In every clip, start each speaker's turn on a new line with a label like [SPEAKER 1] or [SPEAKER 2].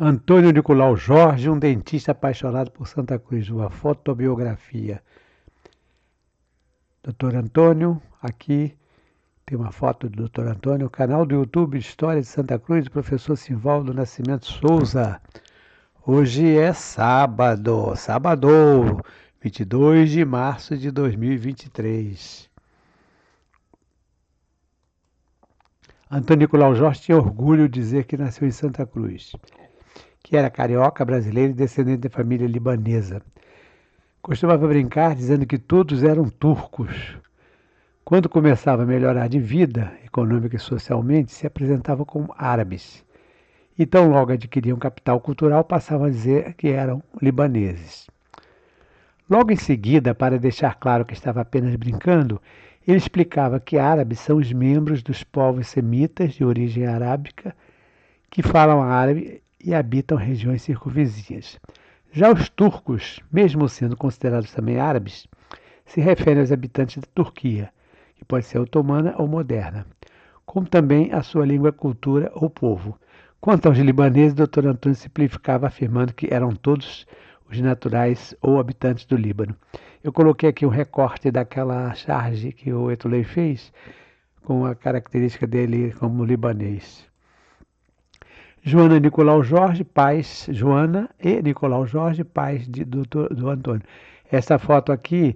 [SPEAKER 1] Antônio Nicolau Jorge, um dentista apaixonado por Santa Cruz, uma fotobiografia. Doutor Antônio, aqui tem uma foto do Doutor Antônio, canal do YouTube História de Santa Cruz, do professor Simvaldo Nascimento Souza. Hoje é sábado, 22 de março de 2023. Antônio Nicolau Jorge tinha orgulho de dizer que nasceu em Santa Cruz, que era carioca, brasileiro e descendente da família libanesa. Costumava brincar dizendo que todos eram turcos. Quando começava a melhorar de vida, econômica e socialmente, se apresentavam como árabes. E tão logo adquiriam capital cultural, passavam a dizer que eram libaneses. Logo em seguida, para deixar claro que estava apenas brincando, ele explicava que árabes são os membros dos povos semitas de origem arábica que falam árabe e habitam regiões circunvizinhas. Já os turcos, mesmo sendo considerados também árabes, se referem aos habitantes da Turquia, que pode ser otomana ou moderna, como também a sua língua, cultura ou povo. Quanto aos libaneses, o Dr. Antônio simplificava afirmando que eram todos os naturais ou habitantes do Líbano. Eu coloquei aqui um recorte daquela charge que o Etulei fez, com a característica dele como libanês. Joana e Nicolau Jorge, pais Joana e Nicolau Jorge, pais do Antônio. Essa foto aqui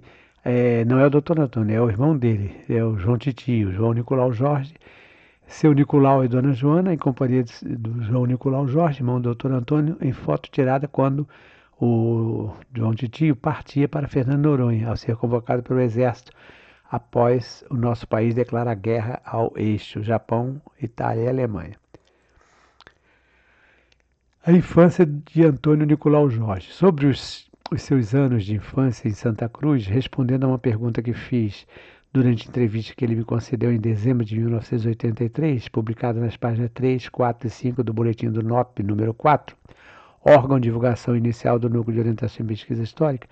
[SPEAKER 1] não é o doutor Antônio, é o irmão dele, é o João Titio, João Nicolau Jorge, seu Nicolau e dona Joana, em companhia do João Nicolau Jorge, irmão do doutor Antônio, em foto tirada quando o João Titio partia para Fernando Noronha, ao ser convocado pelo Exército, após o nosso país declarar guerra ao eixo Japão, Itália e Alemanha. A infância de Antônio Nicolau Jorge. Sobre os seus anos de infância em Santa Cruz, respondendo a uma pergunta que fiz durante a entrevista que ele me concedeu em dezembro de 1983, publicada nas páginas 3, 4 e 5 do Boletim do NOP, número 4, órgão de divulgação inicial do Núcleo de Orientação e Pesquisa Histórica,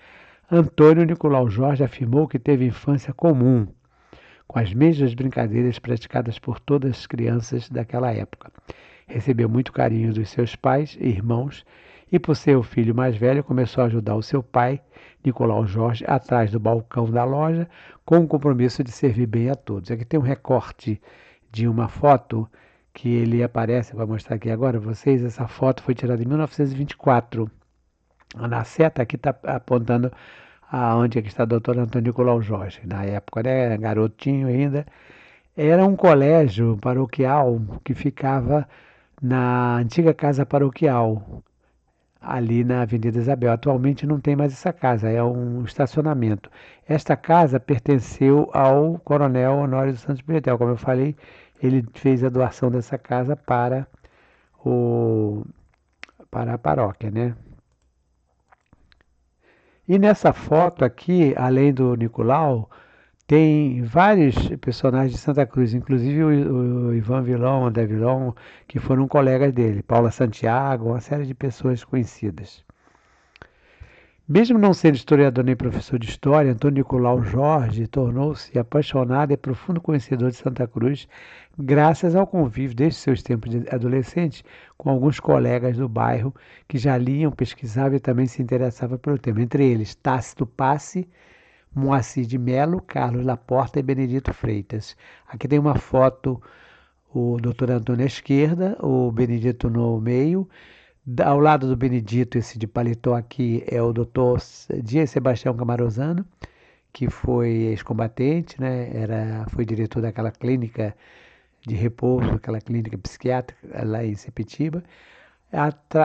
[SPEAKER 1] Antônio Nicolau Jorge afirmou que teve infância comum, com as mesmas brincadeiras praticadas por todas as crianças daquela época. Recebeu muito carinho dos seus pais e irmãos e, por ser o filho mais velho, começou a ajudar o seu pai, Nicolau Jorge, atrás do balcão da loja, com o compromisso de servir bem a todos. Aqui tem um recorte de uma foto que ele aparece, vou mostrar aqui agora a vocês. Essa foto foi tirada em 1924. Na seta aqui está apontando aonde é que está o doutor Antônio Nicolau Jorge. Na época, né, garotinho ainda. Era um colégio paroquial que ficava na antiga casa paroquial, ali na Avenida Isabel. Atualmente não tem mais essa casa, é um estacionamento. Esta casa pertenceu ao Coronel Honório dos Santos Pimentel. Como eu falei, ele fez a doação dessa casa para a paróquia, né? E nessa foto aqui, além do Nicolau, tem vários personagens de Santa Cruz, inclusive o Ivan Vilão, André Vilão, que foram colegas dele, Paula Santiago, uma série de pessoas conhecidas. Mesmo não sendo historiador nem professor de história, Antônio Nicolau Jorge tornou-se apaixonado e profundo conhecedor de Santa Cruz, graças ao convívio desde seus tempos de adolescente com alguns colegas do bairro que já liam, pesquisavam e também se interessavam pelo tema. Entre eles, Tácito Passe, Moacir de Melo, Carlos Laporta e Benedito Freitas. Aqui tem uma foto, o doutor Antônio à esquerda, o Benedito no meio. Ao lado do Benedito, esse de paletó aqui, é o doutor Dias Sebastião Camarosano, que foi ex-combatente, né? Foi diretor daquela clínica de repouso, aquela clínica psiquiátrica lá em Sepetiba.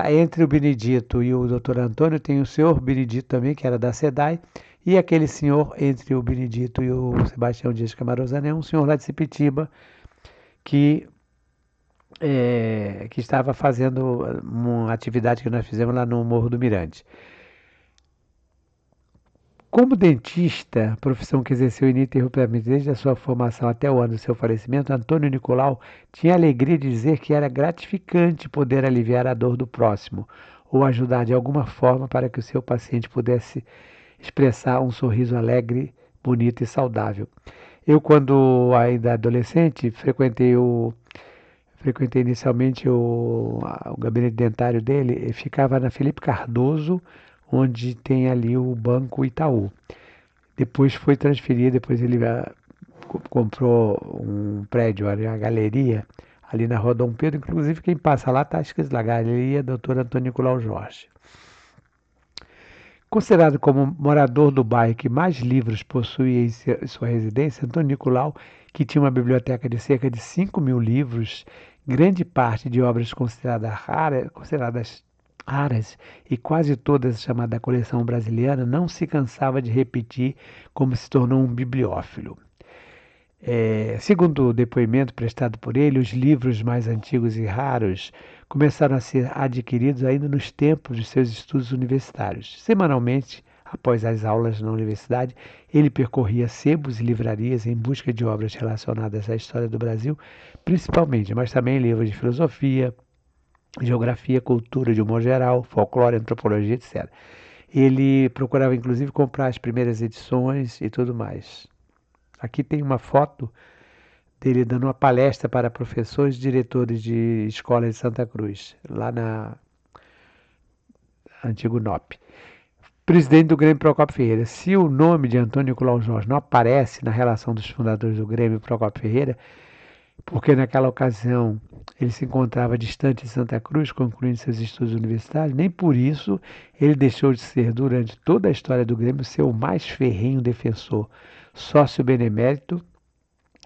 [SPEAKER 1] Entre o Benedito e o doutor Antônio tem o senhor Benedito também, que era da SEDAI, e aquele senhor entre o Benedito e o Sebastião Dias Camarosano é um senhor lá de Sepetiba que estava fazendo uma atividade que nós fizemos lá no Morro do Mirante. Como dentista, profissão que exerceu ininterruptamente desde a sua formação até o ano do seu falecimento, Antônio Nicolau tinha a alegria de dizer que era gratificante poder aliviar a dor do próximo ou ajudar de alguma forma para que o seu paciente pudesse expressar um sorriso alegre, bonito e saudável. Eu, quando ainda adolescente, frequentei inicialmente o gabinete dentário dele, ficava na Felipe Cardoso, onde tem ali o Banco Itaú. Depois foi transferido, depois ele comprou um prédio, uma galeria, ali na Rua Dom Pedro. Inclusive quem passa lá está escrito lá, Galeria Dr. Antônio Nicolau Jorge. Considerado como morador do bairro que mais livros possuía em sua residência, Antônio Nicolau, que tinha uma biblioteca de cerca de 5.000 livros, grande parte de obras consideradas raras e quase todas chamadas da coleção brasileira, não se cansava de repetir como se tornou um bibliófilo. Segundo o depoimento prestado por ele, os livros mais antigos e raros começaram a ser adquiridos ainda nos tempos de seus estudos universitários. Semanalmente, após as aulas na universidade, ele percorria sebos e livrarias em busca de obras relacionadas à história do Brasil, principalmente, mas também livros de filosofia, geografia, cultura de um modo geral, folclore, antropologia, etc. Ele procurava inclusive comprar as primeiras edições e tudo mais. Aqui tem uma foto dele dando uma palestra para professores e diretores de escola de Santa Cruz, lá na antigo NOP. Presidente do Grêmio Procópio Ferreira. Se o nome de Antônio Nicolau Jorge não aparece na relação dos fundadores do Grêmio Procópio Ferreira, porque naquela ocasião ele se encontrava distante de Santa Cruz, concluindo seus estudos universitários, nem por isso ele deixou de ser, durante toda a história do Grêmio, seu mais ferrenho defensor, sócio benemérito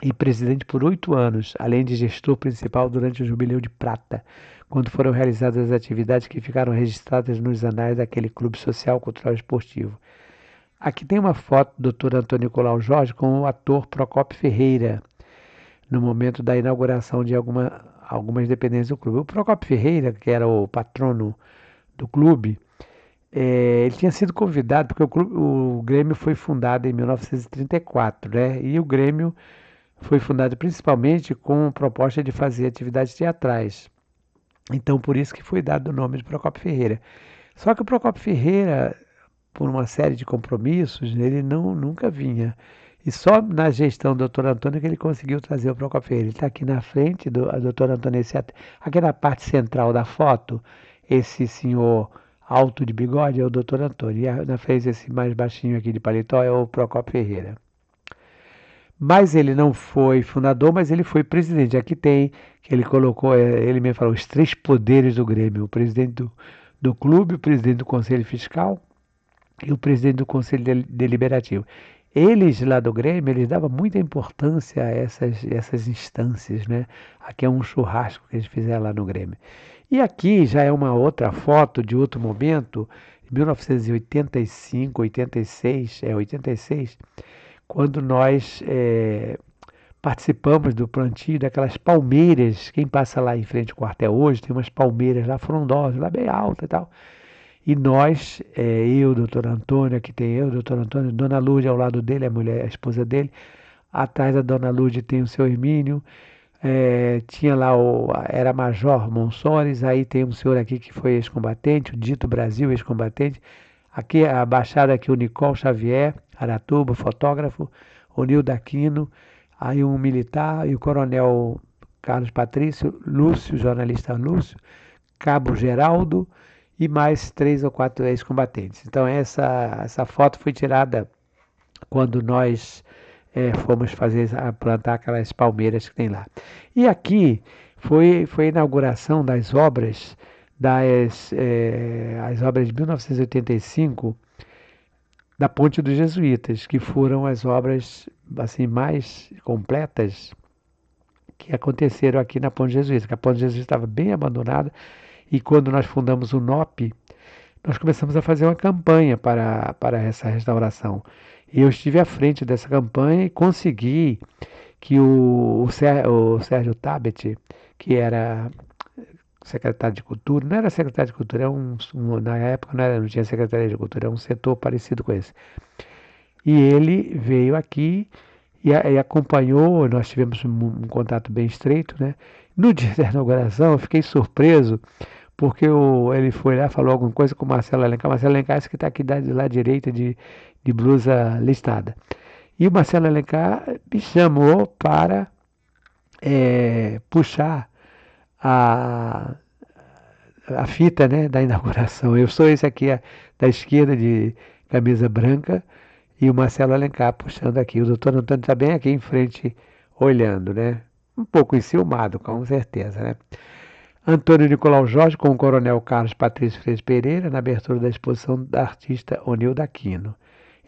[SPEAKER 1] e presidente por 8 anos, além de gestor principal durante o Jubileu de Prata, quando foram realizadas as atividades que ficaram registradas nos anais daquele clube social, cultural e esportivo. Aqui tem uma foto do Dr. Antônio Nicolau Jorge com o ator Procópio Ferreira, no momento da inauguração de algumas dependências do clube. O Procópio Ferreira, que era o patrono do clube, ele tinha sido convidado, porque o Grêmio foi fundado em 1934, né? E o Grêmio foi fundado principalmente com a proposta de fazer atividades teatrais. Então, por isso que foi dado o nome de Procópio Ferreira. Só que o Procópio Ferreira, por uma série de compromissos, ele nunca vinha. E só na gestão do Dr. Antônio que ele conseguiu trazer o Procópio Ferreira. Ele está aqui na frente do Dr. Antônio, aqui na parte central da foto, esse senhor alto de bigode é o Dr. Antônio. E na frente esse mais baixinho aqui de paletó é o Procópio Ferreira. Mas ele não foi fundador, mas ele foi presidente. Aqui tem, que ele colocou, ele mesmo falou, os 3 poderes do Grêmio. O presidente do clube, o presidente do Conselho Fiscal e o presidente do Conselho Deliberativo. Eles lá do Grêmio, eles davam muita importância a essas instâncias, né? Aqui é um churrasco que eles fizeram lá no Grêmio. E aqui já é uma outra foto de outro momento, em 1985, 86, quando nós participamos do plantio daquelas palmeiras. Quem passa lá em frente ao quartel hoje, tem umas palmeiras lá frondosas, lá bem alta e tal. E nós, eu, o doutor Antônio, aqui tem eu, o doutor Antônio, Dona Lourdes ao lado dele, a esposa dele. Atrás da Dona Lourdes tem o seu Hermínio. Tinha lá era Major Monsores, aí tem um senhor aqui que foi ex-combatente, o Dito Brasil, ex-combatente. Aqui a baixada aqui, o Nicole Xavier, Aratuba, fotógrafo, o Nildo Aquino, aí um militar e o coronel Carlos Patrício, Lúcio, jornalista Lúcio, Cabo Geraldo e mais 3 ou 4 ex-combatentes. Então essa foto foi tirada quando nós fomos plantar aquelas palmeiras que tem lá. E aqui foi a inauguração das obras, as obras de 1985 da Ponte dos Jesuítas, que foram as obras assim mais completas que aconteceram aqui na Ponte Jesuíta, que a Ponte Jesuíta estava bem abandonada, e quando nós fundamos o NOP, nós começamos a fazer uma campanha para essa restauração. E eu estive à frente dessa campanha e consegui que o Sérgio Tabet, que era secretário de Cultura, não era secretário de Cultura, na época não tinha Secretaria de Cultura, era um setor parecido com esse. E ele veio aqui e acompanhou, nós tivemos um contato bem estreito, né? No dia da inauguração eu fiquei surpreso, porque ele foi lá, falou alguma coisa com o Marcelo Alencar, esse que está aqui do lado direita de blusa listada. E o Marcelo Alencar me chamou para puxar a, a fita, né, da inauguração. Eu sou esse aqui da esquerda de camisa branca e o Marcelo Alencar puxando aqui. O doutor Antônio está bem aqui em frente, olhando, né? Um pouco enciumado, com certeza, né? Antônio Nicolau Jorge com o coronel Carlos Patrício Freire Pereira na abertura da exposição da artista Onilda Aquino.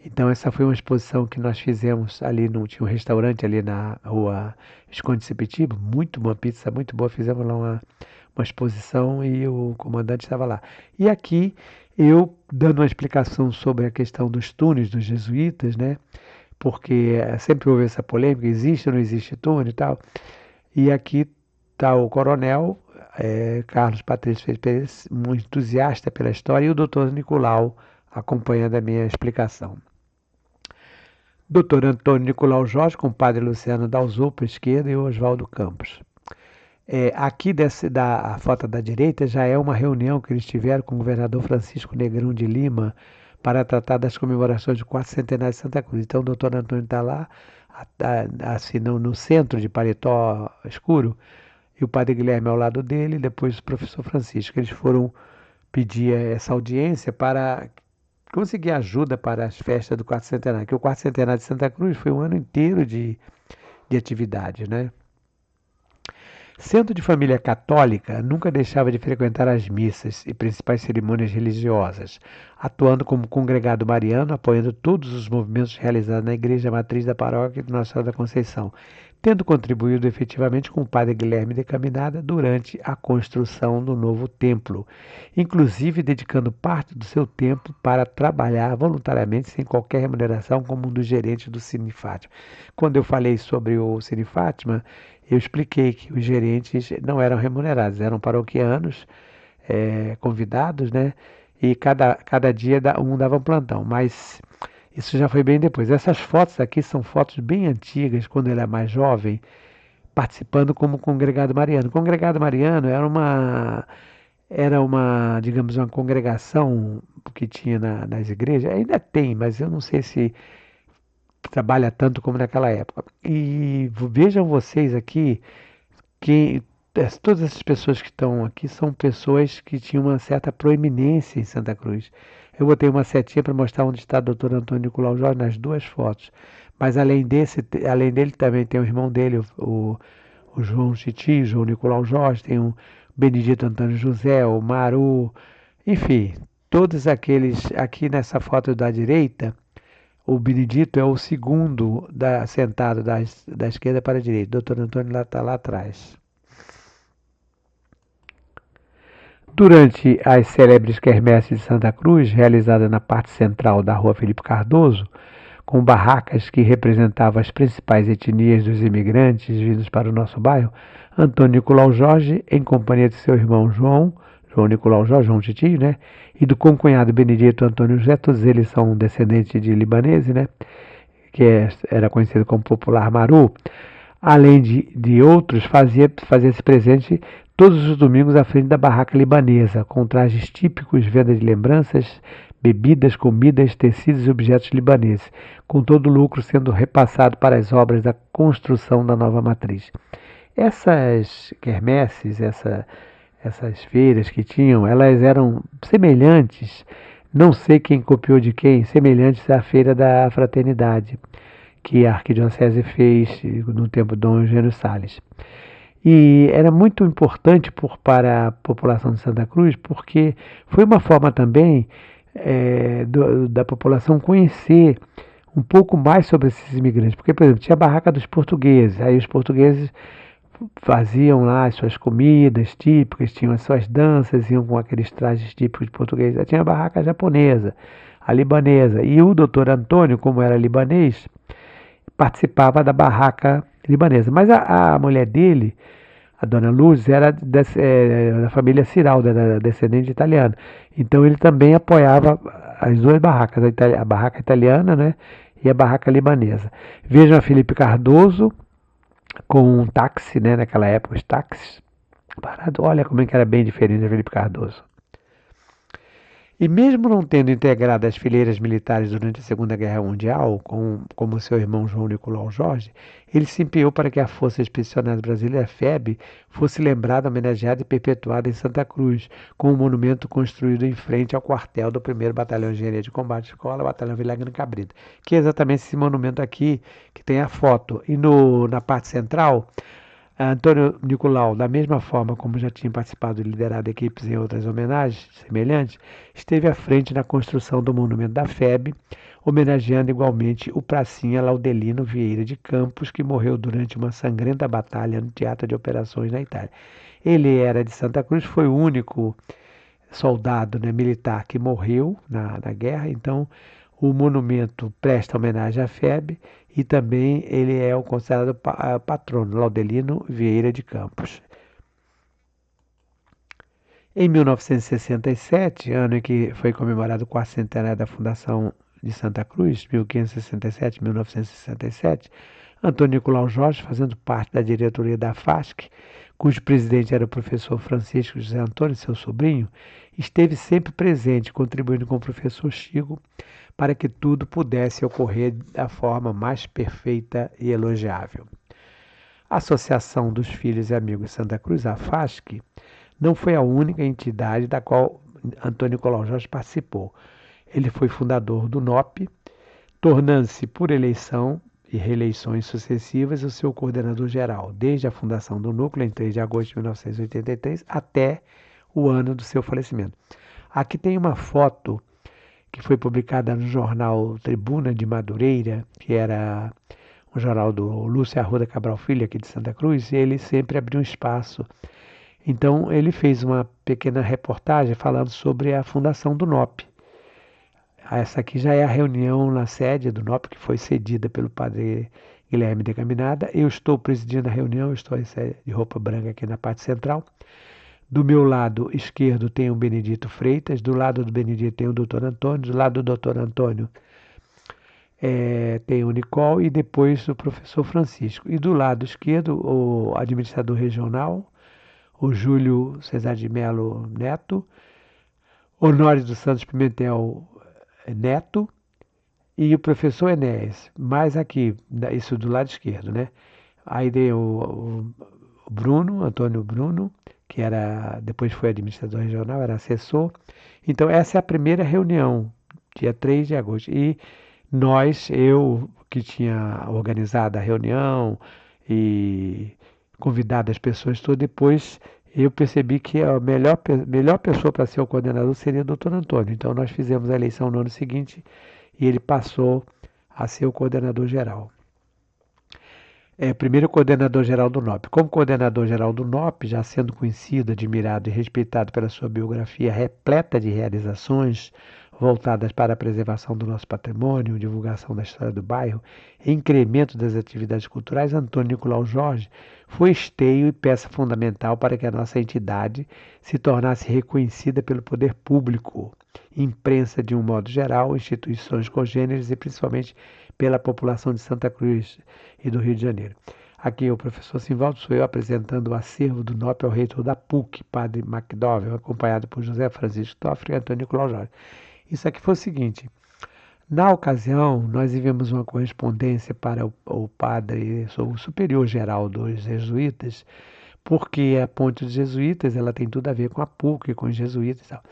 [SPEAKER 1] Então essa foi uma exposição que nós fizemos ali, tinha um restaurante ali na rua Visconde de Sepetiba, muito boa pizza, muito boa, fizemos lá uma exposição e o comandante estava lá. E aqui eu dando uma explicação sobre a questão dos túneis dos jesuítas, né? Porque sempre houve essa polêmica, existe ou não existe túnel e tal. E aqui está o coronel Carlos Patrício Pereira, um entusiasta pela história, e o doutor Nicolau acompanhando a minha explicação. Doutor Antônio Nicolau Jorge, com o padre Luciano Dalzou para a esquerda e o Oswaldo Campos. Aqui da foto da direita já é uma reunião que eles tiveram com o governador Francisco Negrão de Lima para tratar das comemorações do 4º centenário de Santa Cruz. Então o doutor Antônio está lá, assim, no centro de paletó escuro, e o padre Guilherme ao lado dele, e depois o professor Francisco. Eles foram pedir essa audiência para conseguir ajuda para as festas do 4º centenário, que o 4º centenário de Santa Cruz foi um ano inteiro de atividade, né? Sendo de família católica, nunca deixava de frequentar as missas e principais cerimônias religiosas, atuando como congregado mariano, apoiando todos os movimentos realizados na igreja matriz da paróquia de Nossa Senhora da Conceição, tendo contribuído efetivamente com o padre Guilherme de Caminada durante a construção do novo templo, inclusive dedicando parte do seu tempo para trabalhar voluntariamente sem qualquer remuneração como um dos gerentes do Cine Fátima. Quando eu falei sobre o Cine Fátima, eu expliquei que os gerentes não eram remunerados, eram paroquianos, convidados, né? E cada dia um dava um plantão, mas isso já foi bem depois. Essas fotos aqui são fotos bem antigas, quando ele é mais jovem, participando como congregado mariano. O congregado mariano era uma, digamos, uma congregação que tinha nas igrejas, ainda tem, mas eu não sei se trabalha tanto como naquela época. E vejam vocês aqui que todas essas pessoas que estão aqui são pessoas que tinham uma certa proeminência em Santa Cruz. Eu botei uma setinha para mostrar onde está o doutor Antônio Nicolau Jorge nas duas fotos. Mas além dele também tem o irmão dele, o João Titi, João Nicolau Jorge, tem o Benedito Antônio José, o Maru, enfim, todos aqueles aqui nessa foto da direita. O Benedito é o segundo sentado da esquerda para a direita. O doutor Antônio está lá atrás. Durante as célebres quermesses de Santa Cruz, realizadas na parte central da rua Felipe Cardoso, com barracas que representavam as principais etnias dos imigrantes vindos para o nosso bairro, Antônio Nicolau Jorge, em companhia de seu irmão João Nicolau Jorge, João Titi, né? E do concunhado Benedito Antônio José, todos eles são descendentes de libaneses, né? Que era conhecido como popular Maru. Além de outros, fazia-se presente todos os domingos à frente da barraca libanesa, com trajes típicos, venda de lembranças, bebidas, comidas, tecidos e objetos libaneses, com todo o lucro sendo repassado para as obras da construção da nova matriz. Essas quermesses, essas feiras que tinham, elas eram semelhantes, não sei quem copiou de quem, semelhantes à Feira da Fraternidade, que a Arquidiocese fez no tempo de Dom Eugênio Salles. E era muito importante para a população de Santa Cruz, porque foi uma forma também da população conhecer um pouco mais sobre esses imigrantes. Porque, por exemplo, tinha a barraca dos portugueses, aí os portugueses faziam lá as suas comidas típicas, tinham as suas danças, iam com aqueles trajes típicos de português. Aí tinha a barraca japonesa, a libanesa. E o doutor Antônio, como era libanês, participava da barraca libanesa. Mas a mulher dele, a dona Luz, era da família Ciralda, era descendente italiana. Então ele também apoiava as duas barracas, a barraca italiana, né, e a barraca libanesa. Vejam a Felipe Cardoso com um táxi, né, naquela época, os táxis parado. Olha como é que era bem diferente da Felipe Cardoso. E mesmo não tendo integrado as fileiras militares durante a Segunda Guerra Mundial, como seu irmão João Nicolau Jorge, ele se empenhou para que a Força Expedicionária Brasileira, FEB, fosse lembrada, homenageada e perpetuada em Santa Cruz, com um monumento construído em frente ao quartel do 1º Batalhão de Engenharia de Combate Escola, Batalhão Vilagrã Cabrita, que é exatamente esse monumento aqui, que tem a foto. E na parte central, Antônio Nicolau, da mesma forma como já tinha participado e liderado equipes em outras homenagens semelhantes, esteve à frente na construção do monumento da FEB, homenageando igualmente o pracinha Laudelino Vieira de Campos, que morreu durante uma sangrenta batalha no Teatro de Operações na Itália. Ele era de Santa Cruz, foi o único soldado, né, militar que morreu na guerra, então o monumento presta homenagem à FEB e também ele é o considerado patrono, Laudelino Vieira de Campos. Em 1967, ano em que foi comemorado o 4º da Fundação de Santa Cruz, 1567-1967, Antônio Nicolau Jorge, fazendo parte da diretoria da FASC, cujo presidente era o professor Francisco José Antônio, seu sobrinho, esteve sempre presente, contribuindo com o professor Chico para que tudo pudesse ocorrer da forma mais perfeita e elogiável. A Associação dos Filhos e Amigos de Santa Cruz, a FASC, não foi a única entidade da qual Antônio Nicolau Jorge participou. Ele foi fundador do NOP, tornando-se por eleição e reeleições sucessivas o seu coordenador geral, desde a fundação do núcleo em 3 de agosto de 1983 até o ano do seu falecimento. Aqui tem uma foto que foi publicada no jornal Tribuna de Madureira, que era um jornal do Lúcio Arruda Cabral Filho, aqui de Santa Cruz, e ele sempre abriu um espaço. Então ele fez uma pequena reportagem falando sobre a fundação do NOP. Essa aqui já é a reunião na sede do NOP, que foi cedida pelo padre Guilherme de Caminada. Eu estou presidindo a reunião, estou de roupa branca aqui na parte central. Do meu lado esquerdo tem o Benedito Freitas, do lado do Benedito tem o doutor Antônio, do lado do doutor Antônio tem o Nicole e depois o professor Francisco. E do lado esquerdo, o administrador regional, o Júlio Cesar de Melo Neto, Honório dos Santos Pimentel Neto e o professor Enéas. Mais aqui, isso do lado esquerdo, né? Aí tem o Bruno, Antônio Bruno, que depois foi administrador regional, era assessor. Então, essa é a primeira reunião, dia 3 de agosto. E eu que tinha organizado a reunião e convidado as pessoas todas, depois eu percebi que a melhor pessoa para ser o coordenador seria o doutor Antônio. Então, nós fizemos a eleição no ano seguinte e ele passou a ser o coordenador geral. Primeiro coordenador-geral do NOP. Como coordenador-geral do NOP, já sendo conhecido, admirado e respeitado pela sua biografia repleta de realizações voltadas para a preservação do nosso patrimônio, divulgação da história do bairro e incremento das atividades culturais, Antônio Nicolau Jorge foi esteio e peça fundamental para que a nossa entidade se tornasse reconhecida pelo poder público, imprensa de um modo geral, instituições congêneres e principalmente pela população de Santa Cruz e do Rio de Janeiro. Aqui o professor Simvaldo, sou eu apresentando o acervo do NOP ao reitor da PUC, padre McDowell, acompanhado por José Francisco Toffoli e Antônio Nicolau Jorge. Isso aqui foi o seguinte: na ocasião, nós enviamos uma correspondência para o padre, o superior geral dos jesuítas, porque a ponte dos jesuítas ela tem tudo a ver com a PUC, com os jesuítas e tal.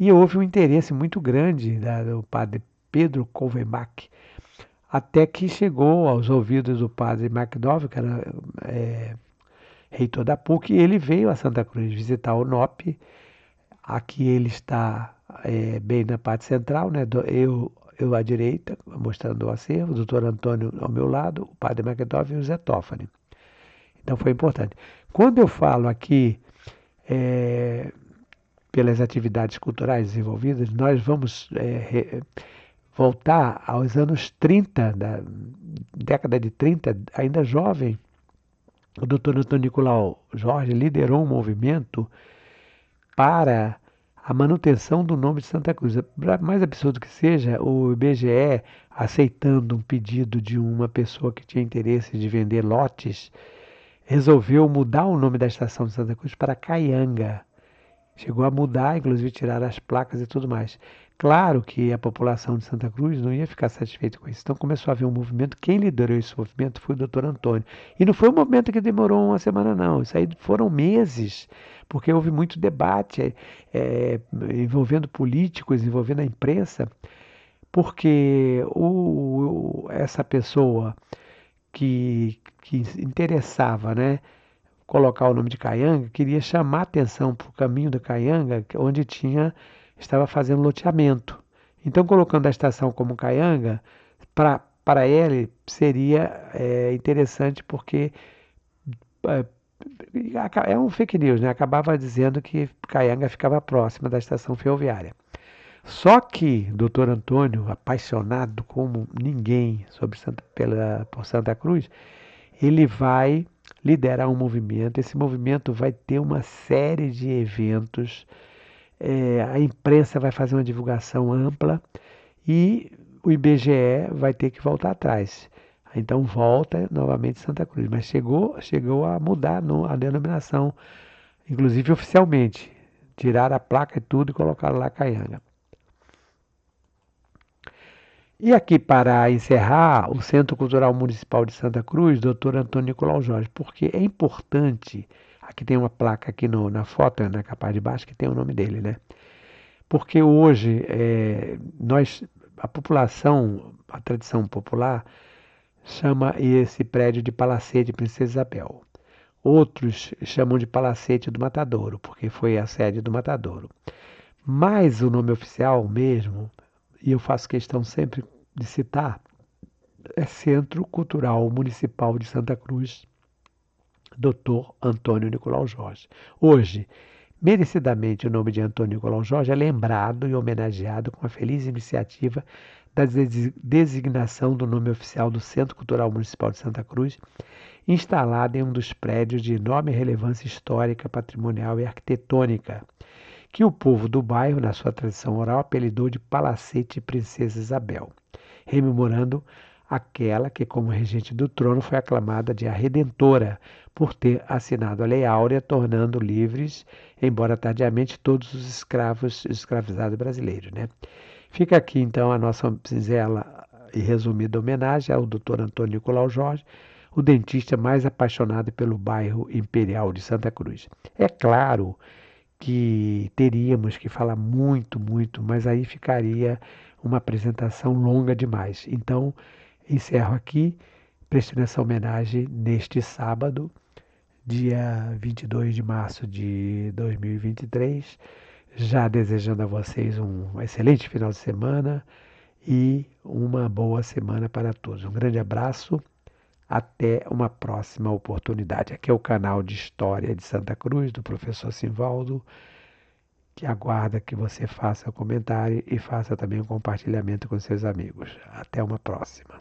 [SPEAKER 1] E houve um interesse muito grande do padre Pedro Covenbach, até que chegou aos ouvidos do padre McDowell, que era reitor da PUC, e ele veio a Santa Cruz visitar o NOP. Aqui ele está bem na parte central, né? Eu à direita, mostrando o acervo, o doutor Antônio ao meu lado, o padre McDowell e o Zé Toffoli. Então foi importante. Quando eu falo aqui pelas atividades culturais desenvolvidas, nós vamos voltar aos anos 30, da década de 30, ainda jovem. O doutor Antônio Nicolau Jorge liderou um movimento para a manutenção do nome de Santa Cruz. Mais absurdo que seja, o IBGE, aceitando um pedido de uma pessoa que tinha interesse de vender lotes, resolveu mudar o nome da estação de Santa Cruz para Caianga. Chegou a mudar, inclusive tirar as placas e tudo mais. Claro que a população de Santa Cruz não ia ficar satisfeita com isso. Então começou a haver um movimento. Quem liderou esse movimento foi o doutor Antônio. E não foi um movimento que demorou uma semana, não. Isso aí foram meses, porque houve muito debate envolvendo políticos, envolvendo a imprensa, porque essa pessoa que interessava, né, colocar o nome de Caianga, queria chamar a atenção para o caminho da Caianga, onde estava fazendo loteamento. Então, colocando a estação como Caianga, para ele seria interessante porque é, é um fake news, né? Acabava dizendo que Caianga ficava próxima da estação ferroviária. Só que Dr. Antônio, apaixonado como ninguém por Santa Cruz, ele vai liderar um movimento. Esse movimento vai ter uma série de eventos. A imprensa vai fazer uma divulgação ampla e o IBGE vai ter que voltar atrás. Então volta novamente Santa Cruz, mas chegou a mudar a denominação, inclusive oficialmente. Tiraram a placa e tudo e colocaram lá Caianga. E aqui, para encerrar, o Centro Cultural Municipal de Santa Cruz, Dr. Antônio Nicolau Jorge, porque é importante, aqui tem uma placa aqui na foto, na capa de baixo, que tem o nome dele, né? Porque hoje, a população, a tradição popular, chama esse prédio de Palacete Princesa Isabel. Outros chamam de Palacete do Matadouro, porque foi a sede do Matadouro. Mas o nome oficial mesmo, e eu faço questão sempre de citar, é Centro Cultural Municipal de Santa Cruz, Dr. Antônio Nicolau Jorge. Hoje, merecidamente, o nome de Antônio Nicolau Jorge é lembrado e homenageado com a feliz iniciativa da designação do nome oficial do Centro Cultural Municipal de Santa Cruz, instalado em um dos prédios de enorme relevância histórica, patrimonial e arquitetônica, que o povo do bairro, na sua tradição oral, apelidou de Palacete Princesa Isabel, rememorando aquela que, como regente do trono, foi aclamada de a Redentora, por ter assinado a Lei Áurea, tornando livres, embora tardiamente, todos os escravizados brasileiros. Né? Fica aqui, então, a nossa singela e resumida homenagem ao Dr. Antônio Nicolau Jorge, o dentista mais apaixonado pelo bairro Imperial de Santa Cruz. É claro que teríamos que falar muito, muito, mas aí ficaria uma apresentação longa demais. Então, encerro aqui, prestando essa homenagem neste sábado, dia 22 de março de 2023, já desejando a vocês um excelente final de semana e uma boa semana para todos. Um grande abraço, até uma próxima oportunidade. Aqui é o canal de História de Santa Cruz, do professor Simvaldo, que aguarda que você faça o comentário e faça também o compartilhamento com seus amigos. Até uma próxima.